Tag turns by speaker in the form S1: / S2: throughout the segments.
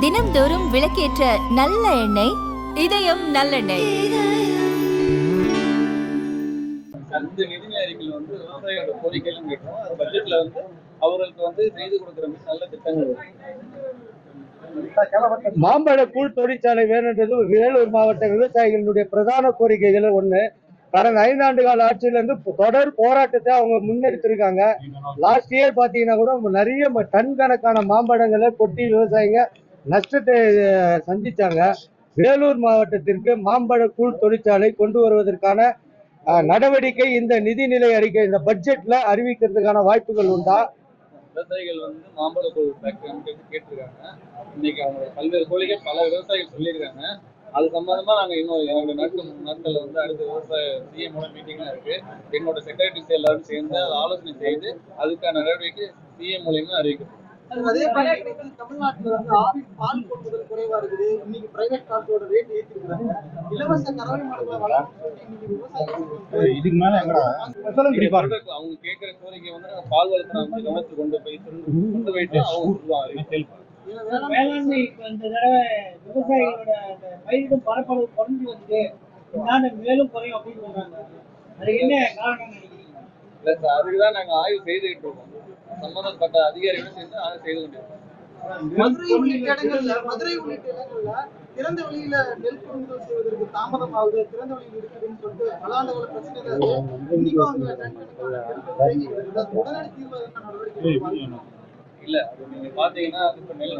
S1: தினம்தோறும் விளக்கேற்ற நல்ல எண்ணெய் இதயம் நல்லெண்ணெய்.
S2: அந்த நிதி அறிக்கையில் வந்து விவசாயிகளோட கோரிக்கைகளும் கேட்டோம். அது பட்ஜெட்ல வந்து அவர்களுக்கு செய்து கொடுக்குற நல்ல திட்டங்கள்.
S3: மாம்பழ கூழ் தொழிற்சாலை வேணுன்றது வேலூர் மாவட்ட விவசாயிகளுடைய பிரதான கோரிக்கைகள் ஒண்ணு. கடந்த 5 ஆண்டு கால ஆட்சியிலிருந்து தொடர் போராட்டத்தை அவங்க முன்னெடுத்திருக்காங்க. லாஸ்ட் இயர் பாத்தீங்கன்னா கூட நிறைய டன் கணக்கான மாம்பழங்களை கொட்டி விவசாயிங்க நஷ்டத்தை சந்திச்சாங்க. வேலூர் மாவட்டத்திற்கு மாம்பழ கூழ் தொழிற்சாலை கொண்டு வருவதற்கான நடவடிக்கை இந்த நிதிநிலை அறிக்கை இந்த பட்ஜெட்ல அறிவிக்கிறதுக்கான வாய்ப்புகள் உண்டா?
S2: விவசாயிகள் மாம்பழ கூழ் ஃபேக்டரி கேட்டிருக்காங்க. இன்னைக்கு அவங்க பல்வேறு கோரிக்கைகள் பல விவசாயிகள் சொல்லியிருக்காங்க. அது சம்பந்தமா நாங்க இன்னும் 2 நாட்கள் அடுத்த விவசாய சிஎம் மீட்டிங்லாம் இருக்கு. எங்களோட செக்ரட்டரிஸ் எல்லாரும் சேர்ந்து ஆலோசனை செய்து அதுக்கான நடவடிக்கை சிஎம் மூலியமா அறிவிக்கிறோம்.
S4: அதே தமிழ்நாட்டுல பால் கொள்முதல் குறைவா இருக்குது. இன்னைக்கு பிரைவேட் கார்ஸோட ரேட் ஏற்றிருக்காங்க. இலவச கறவை மாடுகளை இதுக்கு மேல
S2: அவங்க கேட்கிற கோரிக்கை பால் வளர்ப்பு கவனத்துக்கு கொண்டு போயிட்டு அவங்க
S4: வேளாண்மை இந்த தடவை விவசாயிகளோட பயிரிடும் பரப்பளவு குறைஞ்சு வந்து மேலும் குறையும் அப்படின்னு சொல்றாங்க. அது என்ன காரணம் நினைக்கிறீங்க?
S2: இல்ல சார், அதுக்குதான் நாங்க ஆய்வு செய்துகிட்டு இருக்கோம். சம்பந்தப்பட்ட அதிகாரிகளும் சேர்ந்து ஆய்வு செய்து கொண்டிருக்கோம்.
S4: மதுரை உள்ளிட்ட இடங்கள்ல திறந்த வெளியில நெல் கொள்முதல் செய்வதற்கு தாமதம் ஆகுது, திறந்த வெளியில் இருக்குதுன்னு சொல்லிட்டு பலாண்டவள பிரச்சனைகள் உடனடி தீர்வு நடவடிக்கை
S2: இல்ல. அது நீங்க பாத்தீங்கன்னா இப்ப நெல்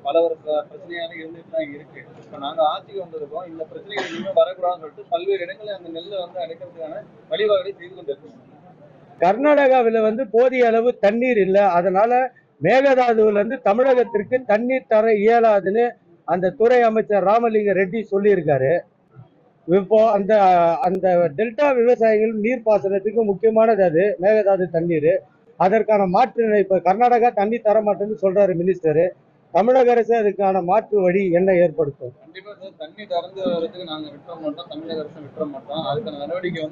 S2: பல வருஷ பிரச்சனையாக இருந்துட்டு தான் இருக்கு. இப்ப நாங்க ஆட்சிக்கு வந்திருக்கோம். இந்த பிரச்சனைகள் இனிமே வரக்கூடாதுன்னு சொல்லிட்டு பல்வேறு இடங்களில் அந்த நெல்லை அடைக்கிறதுக்கான வழிவகை செய்து கொண்டிருக்கோம்.
S3: கர்நாடகாவில் போதிய அளவு தண்ணீர் இல்லை. அதனால மேகதாதுல தமிழகத்திற்கு தண்ணீர் தர இயலாதுன்னு அந்த துறை அமைச்சர் ராமலிங்க ரெட்டி சொல்லியிருக்காரு. இப்போ அந்த அந்த டெல்டா விவசாயிகள் நீர் பாசனத்துக்கு முக்கியமானது அது மேகதாது தண்ணீர். அதற்கான மாற்று இப்ப கர்நாடகா தண்ணி தர மாட்டேன்னு சொல்றாரு மினிஸ்டர். தமிழக அரசு அதுக்கான மாற்று வழி என்ன ஏற்படுத்தும்?
S2: கண்டிப்பா சார், தண்ணி திறந்து வரதுக்கு நாங்க விட்டுற மாட்டோம். தமிழக அரசு விட்டுற மாட்டோம். அதுக்கான நடவடிக்கை